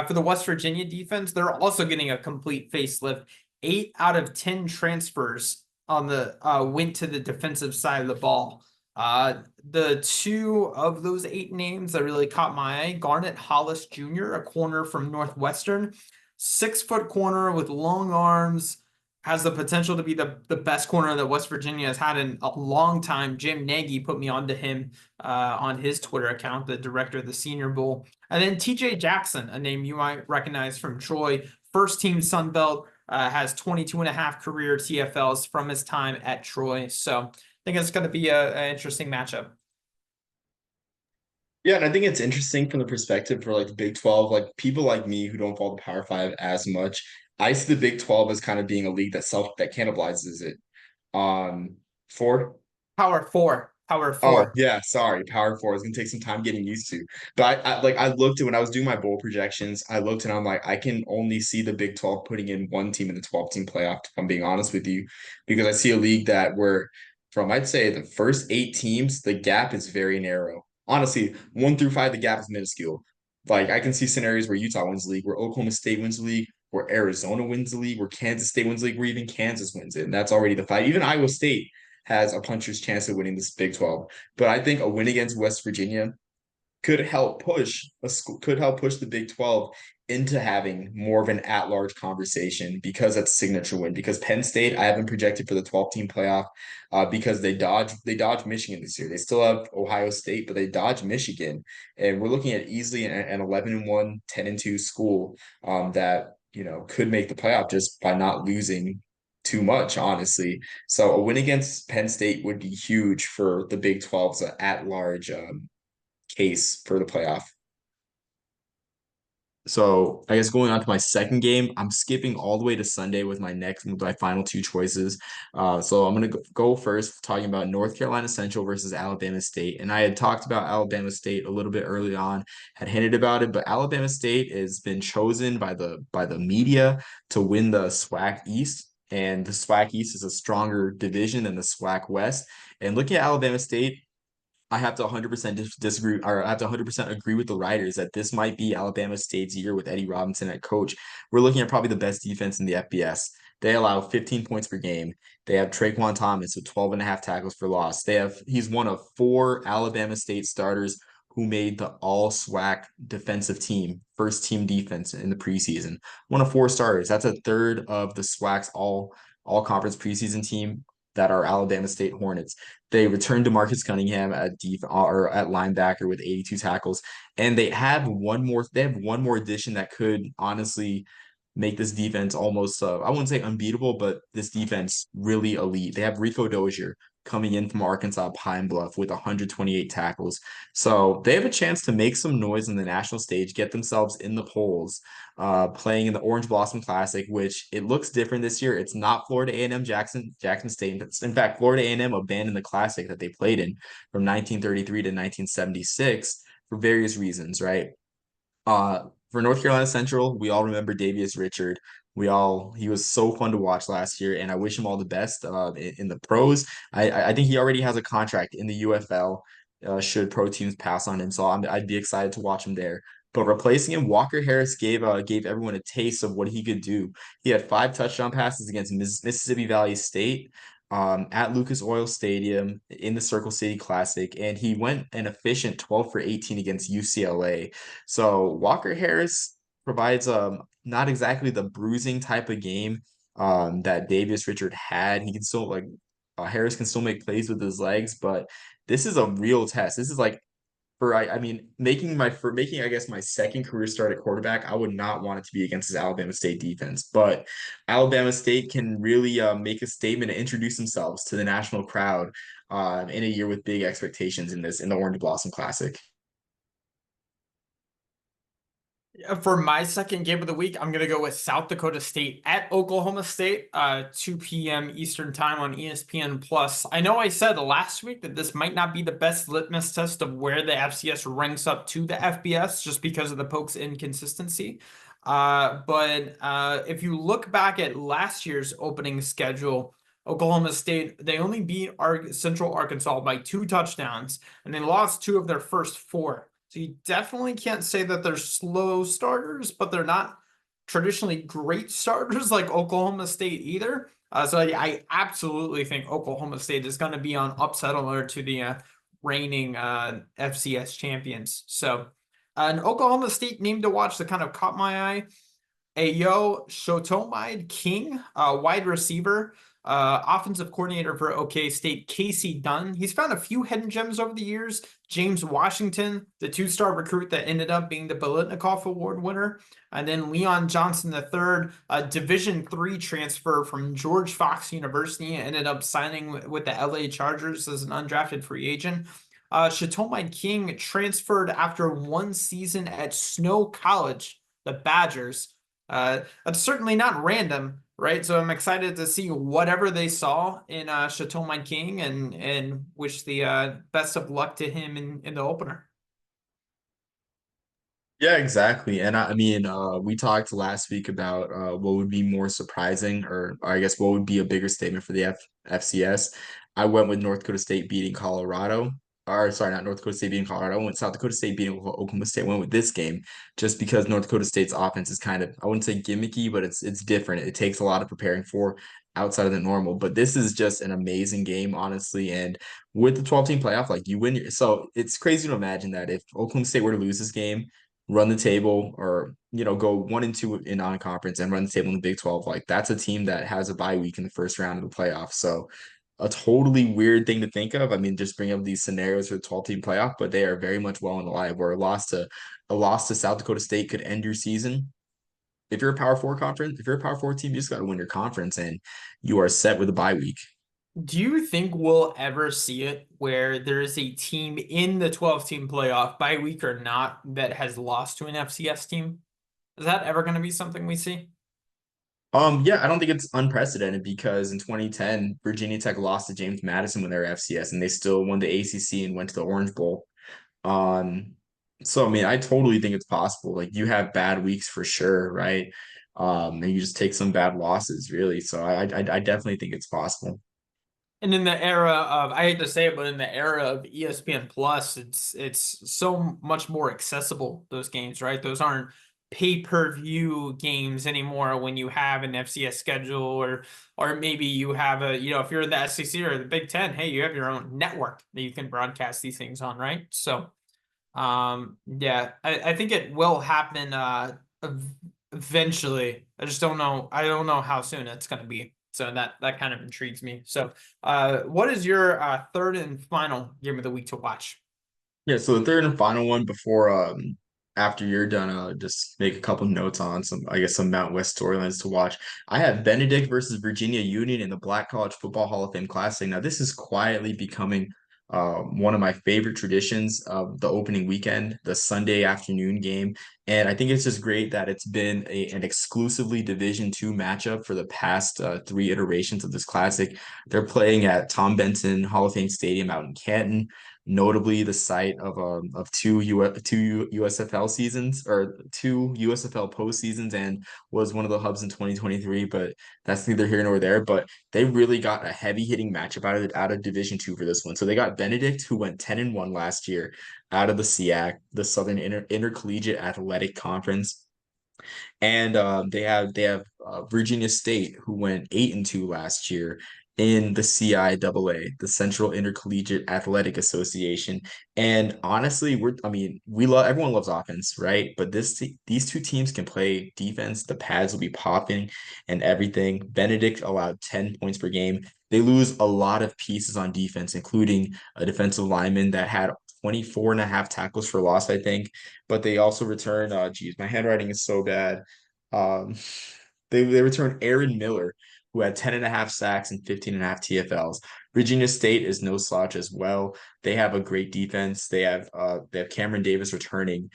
S1: For the West Virginia defense, they're also getting a complete facelift. 8 out of 10 transfers on the went to the defensive side of the ball. The two of those 8 names that really caught my eye: Garnet Hollis Jr., a corner from Northwestern, 6-foot corner with long arms, has the potential to be the best corner that West Virginia has had in a long time. Jim Nagy put me onto him on his Twitter account, the director of the Senior Bowl. And then TJ Jackson, a name you might recognize from Troy, first team Sun Belt, has 22 and a half career TFLs from his time at Troy. So I think it's going to be an interesting matchup.
S2: Yeah, and I think it's interesting from the perspective for like the Big 12, like people like me who don't follow the Power Five as much. I see the Big 12 as kind of being a league that cannibalizes it. Um, four.
S1: Power four. Power
S2: Oh
S1: four.
S2: yeah, sorry, Power Four is gonna take some time getting used to. But I looked at when I was doing my bowl projections, I looked and I'm like, I can only see the Big 12 putting in one team in the 12-team playoff, if I'm being honest with you, because I see a league that where from I'd say the first 8 teams, the gap is very narrow. Honestly, 1 through 5, the gap is minuscule. Like I can see scenarios where Utah wins the league, where Oklahoma State wins the league, where Arizona wins the league, where Kansas State wins the league, where even Kansas wins it. And that's already the fight. Even Iowa State has a puncher's chance of winning this Big 12. But I think a win against West Virginia could help push the Big 12 into having more of an at-large conversation because that's a signature win. Because Penn State, I haven't projected for the 12-team playoff because they dodged Michigan this year. They still have Ohio State, but they dodged Michigan, and we're looking at easily an 11-1, 10-2 school that could make the playoff just by not losing too much, honestly. So a win against Penn State would be huge for the Big 12's at-large case for the playoff. So I guess going on to my second game, I'm skipping all the way to Sunday with my final 2 choices. So I'm gonna go first talking about North Carolina Central versus Alabama State. And I had talked about Alabama State a little bit early on, had hinted about it, but Alabama State has been chosen by the media to win the SWAC East. And the SWAC East is a stronger division than the SWAC West. And looking at Alabama State, I have to 100% disagree, or I have to 100% agree with the writers that this might be Alabama State's year with Eddie Robinson at coach. We're looking at probably the best defense in the FBS. They allow 15 points per game. They have Traquan Thomas with 12 and a half tackles for loss. He's one of 4 Alabama State starters who made the all SWAC defensive team, first team defense in the preseason. One of 4 starters. That's a third of the SWAC's all conference preseason team that are Alabama State Hornets. They returned to Marcus Cunningham at linebacker with 82 tackles, and they have one more. They have one more addition that could honestly make this defense almost I wouldn't say unbeatable, but this defense really elite. They have Rico Dozier coming in from Arkansas Pine Bluff with 128 tackles. So they have a chance to make some noise in the national stage, get themselves in the polls, playing in the Orange Blossom Classic, which it looks different this year. It's not Florida A&M Jackson State. In fact, Florida A&M abandoned the classic that they played in from 1933 to 1976 for various reasons, right? For North Carolina Central, we all remember Davius Richard. He was so fun to watch last year, and I wish him all the best in the pros. I think he already has a contract in the UFL. Should pro teams pass on him, so I'd be excited to watch him there. But replacing him, Walker Harris gave everyone a taste of what he could do. He had 5 touchdown passes against Mississippi Valley State, at Lucas Oil Stadium in the Circle City Classic, and he went an efficient 12 for 18 against UCLA. So Walker Harris provides not exactly the bruising type of game that Davis Richard had. He can still Harris can still make plays with his legs, but this is a real test. This is like I mean, making I guess my second career start at quarterback, I would not want it to be against this Alabama State defense. But Alabama State can really make a statement and introduce themselves to the national crowd in a year with big expectations in the Orange Blossom Classic.
S1: For my second game of the week, I'm going to go with South Dakota State at Oklahoma State, 2 p.m. Eastern time on ESPN Plus. I know I said last week that this might not be the best litmus test of where the FCS ranks up to the FBS just because of the Pokes inconsistency. But if you look back at last year's opening schedule, Oklahoma State, they only beat Central Arkansas by 2 touchdowns, and they lost 2 of their first 4. So you definitely can't say that they're slow starters, but they're not traditionally great starters like Oklahoma State either. So I absolutely think Oklahoma State is going to be on upset alert to the reigning FCS champions. So an Oklahoma State name to watch that kind of caught my eye. Ayo Shotomide King, wide receiver, offensive coordinator for OK State, Casey Dunn. He's found a few hidden gems over the years. James Washington, the 2-star recruit that ended up being the Bolitnikoff Award winner. And then Leon Johnson III, a Division III transfer from George Fox University, ended up signing with the LA Chargers as an undrafted free agent. Shotomide King transferred after 1 season at Snow College, the Badgers. That's certainly not random, right? So I'm excited to see whatever they saw in Chateau Mine King and wish the best of luck to him in the opener.
S2: Yeah, exactly. And I mean, we talked last week about what would be more surprising, or I guess what would be a bigger statement for the FCS. I went with North Dakota State beating Colorado. Or sorry, not North Dakota State beating Colorado. I went with South Dakota State beating Oklahoma State. I went with this game just because North Dakota State's offense is kind of, I wouldn't say gimmicky, but it's different. It takes a lot of preparing for outside of the normal. But this is just an amazing game, honestly. And with the 12-team playoff, like you win so it's crazy to imagine that if Oklahoma State were to lose this game, run the table, or go 1-2 in non-conference and run the table in the Big 12, like that's a team that has a bye week in the first round of the playoffs. So a totally weird thing to think of. I mean, just bring up these scenarios for the 12-team playoff, but they are very much well in the live, where a loss to South Dakota State could end your season. If you're a Power Four conference, if you're a Power Four team, you just got to win your conference and you are set with a bye week.
S1: Do you think we'll ever see it where there is a team in the 12-team playoff, by week or not, that has lost to an FCS team? Is that ever going to be something we see?
S2: Yeah, I don't think it's unprecedented because in 2010, Virginia Tech lost to James Madison when they were FCS, and they still won the ACC and went to the Orange Bowl. Um, so I mean, I totally think it's possible. Like you have bad weeks for sure, right? And you just take some bad losses, really. So I definitely think it's possible.
S1: And in the era of, I hate to say it, but in the era of ESPN Plus, it's so much more accessible, those games, right? Those aren't pay-per-view games anymore when you have an FCS schedule or maybe you have if you're in the SEC or the Big Ten, hey, you have your own network that you can broadcast these things on, right? So yeah, I think it will happen eventually. I just don't know. I don't know how soon it's gonna be. So that kind of intrigues me. So what is your third and final game of the week to watch?
S2: Yeah, so the third and final one before after you're done, just make a couple notes on some, I guess, some Mount West storylines to watch. I have Benedict versus Virginia Union in the Black College Football Hall of Fame Classic. Now, this is quietly becoming one of my favorite traditions of the opening weekend, the Sunday afternoon game. And I think it's just great that it's been an exclusively Division II matchup for the past three iterations of this classic. They're playing at Tom Benson Hall of Fame Stadium out in Canton, notably the site of two USFL seasons or two USFL postseasons, and was one of the hubs in 2023. But that's neither here nor there. But they really got a heavy hitting matchup out of Division II for this one. So they got Benedict, who went 10-1 last year, out of the SEAC, the Southern Intercollegiate Athletic Conference. And they have Virginia State, who went 8-2 last year in the CIAA, the Central Intercollegiate Athletic Association. And honestly, we love everyone loves offense, right? But these two teams can play defense. The pads will be popping and everything. Benedict allowed 10 points per game. They lose a lot of pieces on defense, including a defensive lineman that had 24 and a half tackles for loss, I think. But they also return, geez, my handwriting is so bad. Um, they returned Aaron Miller, who had 10 and a half sacks and 15 and a half TFLs. Virginia State is no slouch as well. They have a great defense. They have Cameron Davis returning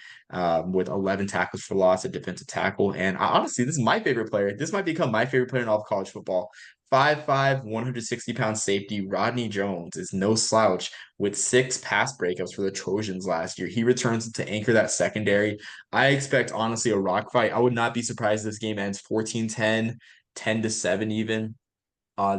S2: with 11 tackles for loss at defensive tackle. And honestly, this is my favorite player. This might become my favorite player in all of college football. 5'5", 160-pound safety Rodney Jones is no slouch with 6 pass breakups for the Trojans last year. He returns to anchor that secondary. I expect, honestly, a rock fight. I would not be surprised if this game ends 14-10, 10-7 even.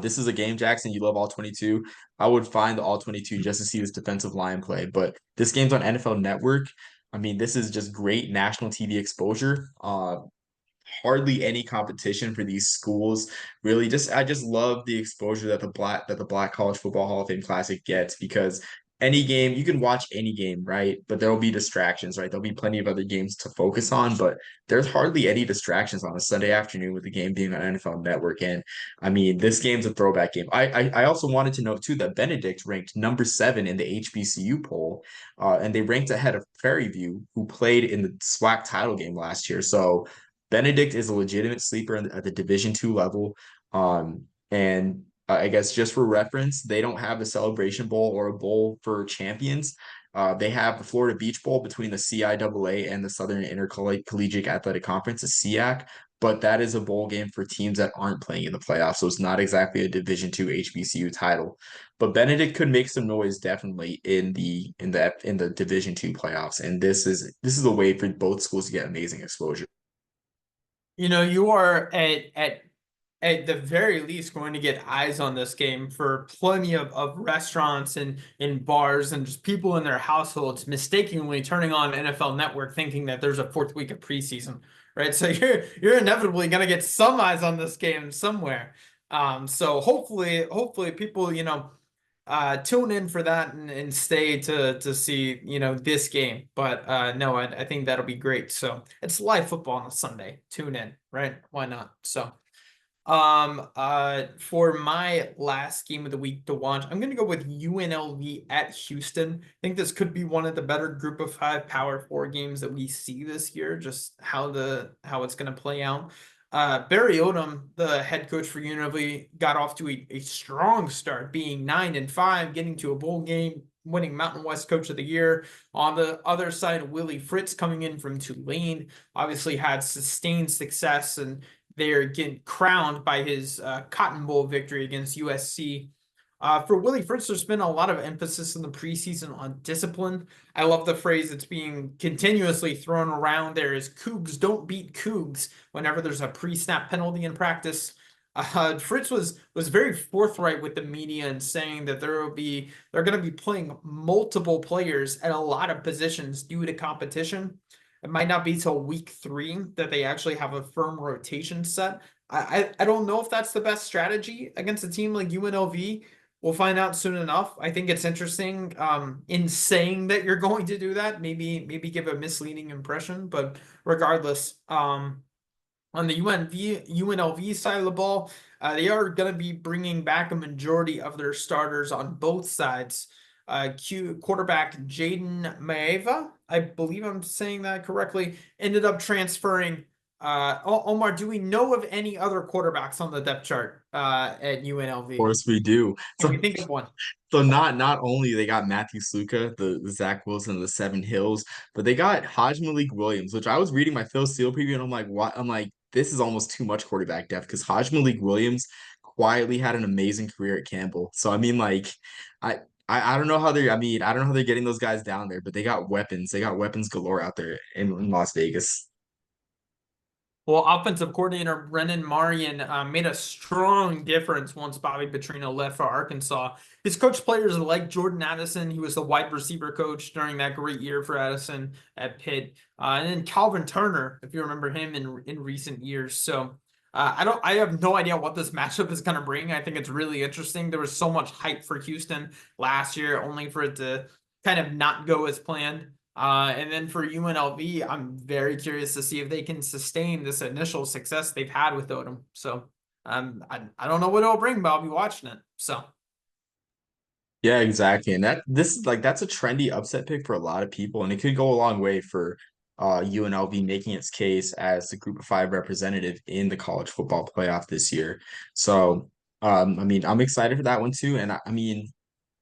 S2: This is a game, Jackson. You love all 22. I would find the all 22 just to see this defensive line play. But this game's on NFL Network. I mean, this is just great national TV exposure. Hardly any competition for these schools. Really, just I just love the exposure that the Black College Football Hall of Fame Classic gets, because any game you can watch any game, right? But there will be distractions, right? There'll be plenty of other games to focus on, but there's hardly any distractions on a Sunday afternoon with the game being on NFL Network. And I mean, this game's a throwback game. I also wanted to note too that Benedict ranked number 7 in the HBCU poll, and they ranked ahead of Prairie View, who played in the SWAC title game last year. So Benedict is a legitimate sleeper at the Division II level. And I guess just for reference, they don't have the Celebration Bowl or a bowl for champions. They have the Florida Beach Bowl between the CIAA and the Southern Intercollegiate Athletic Conference, the SEAC, but that is a bowl game for teams that aren't playing in the playoffs, so it's not exactly a Division II HBCU title. But Benedict could make some noise definitely in the Division II playoffs, and this is a way for both schools to get amazing exposure.
S1: You are at the very least going to get eyes on this game for plenty of restaurants and bars and just people in their households mistakenly turning on NFL Network thinking that there's a fourth week of preseason, right? So you're inevitably going to get some eyes on this game somewhere. So hopefully people, tune in for that and stay to see, this game. But no, I think that'll be great. So it's live football on a Sunday. Tune in, right? Why not? So for my last game of the week to watch, I'm gonna go with UNLV at Houston. I think this could be one of the better group of 5 Power 4 games that we see this year, just how it's gonna play out. Barry Odom, the head coach for UNLV, got off to a strong start, being 9-5, getting to a bowl game, winning Mountain West Coach of the Year. On the other side, Willie Fritz coming in from Tulane, obviously had sustained success, and they're getting crowned by his Cotton Bowl victory against USC. For Willie Fritz, there's been a lot of emphasis in the preseason on discipline. I love the phrase that's being continuously thrown around there is Cougs don't beat Cougs whenever there's a pre-snap penalty in practice. Fritz was very forthright with the media and saying that they're going to be playing multiple players at a lot of positions due to competition. It might not be till week 3 that they actually have a firm rotation set. I don't know if that's the best strategy against a team like UNLV. We'll find out soon enough. I think it's interesting in saying that you're going to do that. Maybe give a misleading impression, but regardless, on the UNLV side of the ball, they are going to be bringing back a majority of their starters on both sides. Quarterback Jaden Maeva I believe I'm saying that correctly, ended up transferring. Omar, do we know of any other quarterbacks on the depth chart at
S2: Of
S1: UNLV?
S2: course we do.
S1: Can we
S2: So
S1: think of one?
S2: so not only they got Matthew Sluka, the Zach Wilson of the Seven Hills, but they got Hajj Malik Williams, which I was reading my Phil Steele preview and I'm like, what? I'm like, this is almost too much quarterback depth because Hajj Malik Williams quietly had an amazing career at Campbell. So I mean, like, I. I don't know how they're. I mean, I don't know how they're getting those guys down there, but they got weapons. They got weapons galore out there in Las Vegas.
S1: Well, offensive coordinator Brennan Marion made a strong difference once Bobby Petrino left for Arkansas. He's coached players like Jordan Addison. He was the wide receiver coach during that great year for Addison at Pitt, and then Calvin Turner, if you remember him in recent years. So I have no idea what this matchup is going to bring. I think it's really interesting. There was so much hype for Houston last year, only for it to kind of not go as planned. And then for UNLV, I'm very curious to see if they can sustain this initial success they've had with Odom. So I don't know what it'll bring, but I'll be watching it. So
S2: Yeah, exactly. And that this is like that's a trendy upset pick for a lot of people, and it could go a long way for UNLV making its case as the group of five representative in the college football playoff this year. So I mean I'm excited for that one too. And I mean,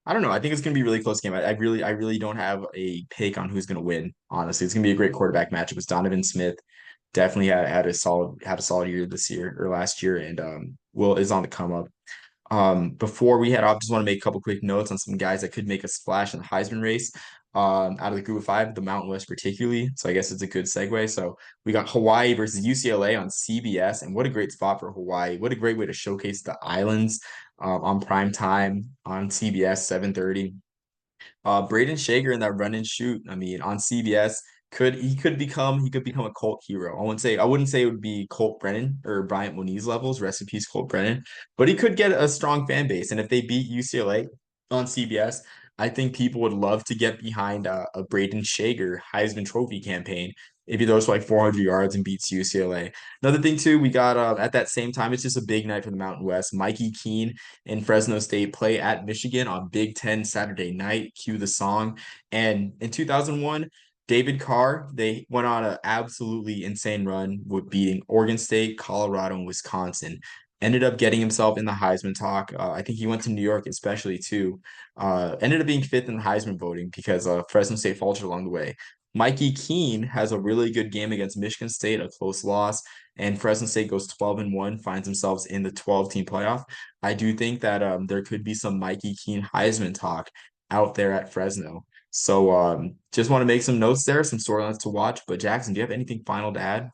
S2: I don't know. I think it's gonna be a really close game. I really don't have a pick on who's gonna win, honestly. It's gonna be a great quarterback matchup. It's Donovan Smith. Definitely had a solid year this year or last year, and Will is on the come up. Before we head off, just want to make a couple quick notes on some guys that could make a splash in the Heisman race. Out of the group of five, the Mountain West particularly. So I guess it's a good segue. So we got Hawaii versus UCLA on CBS, and what a great spot for Hawaii. What a great way to showcase the islands on prime time on CBS 7:30. Braden Shager in that run and shoot. I mean, on CBS, he could become a cult hero. I wouldn't say it would be Colt Brennan or Bryant Moniz levels, rest in peace, Colt Brennan, but he could get a strong fan base. And if they beat UCLA on CBS, I think people would love to get behind a Braden Shager Heisman Trophy campaign if he throws for like 400 yards and beats UCLA. Another thing too, we got at that same time, it's just a big night for the Mountain West. Mikey Keene and Fresno State play at Michigan on Big Ten Saturday night. Cue the song. And in 2001, David Carr, they went on an absolutely insane run with beating Oregon State, Colorado, and Wisconsin. Ended up getting himself in the Heisman talk. I think he went to New York, especially too. Ended up being fifth in the Heisman voting because Fresno State faltered along the way. Mikey Keene has a really good game against Michigan State, a close loss, and Fresno State goes 12-1, finds themselves in the 12-team playoff. I do think that there could be some Mikey Keene Heisman talk out there at Fresno. So just want to make some notes there, some storylines to watch. But Jackson, do you have anything final to add?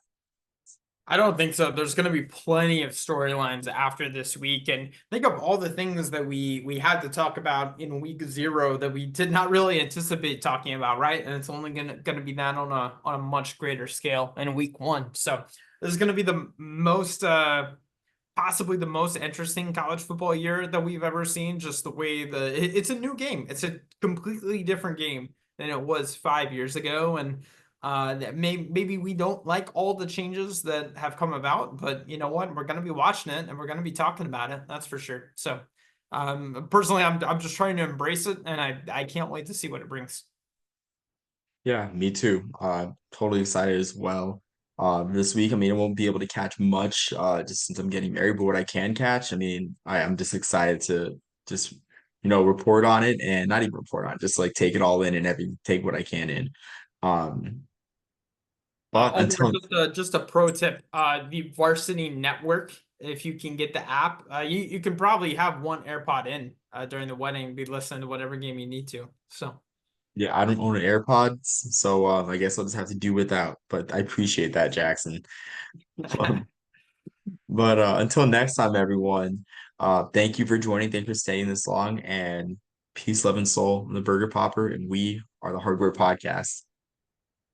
S1: I don't think so. There's going to be plenty of storylines after this week, and think of all the things that we had to talk about in week zero that we did not really anticipate talking about, right? And it's only going to be that on a much greater scale in week one. So this is going to be the most possibly the most interesting college football year that we've ever seen. Just the way it's a new game. It's a completely different game than it was 5 years ago, and that maybe we don't like all the changes that have come about, but you know what? We're going to be watching it and we're going to be talking about it. That's for sure. So, personally, I'm just trying to embrace it, and I can't wait to see what it brings.
S2: Yeah, me too. Totally excited as well. This week, I mean, I won't be able to catch much just since I'm getting married, but what I can catch, I mean, I'm just excited to just, report on it and not even report on it, just like take it all in and take what I can in. Um, but
S1: Omar,
S2: until
S1: just a pro tip. The Varsity Network, if you can get the app, you can probably have one AirPod in during the wedding and be listening to whatever game you need to. So.
S2: Yeah, I don't own an AirPods, so I guess I'll just have to do without. But I appreciate that, Jackson. Um, but until next time, everyone, thank you for joining. Thank you for staying this long, and peace, love, and soul, the Burger Popper, and we are the Hardware Podcast.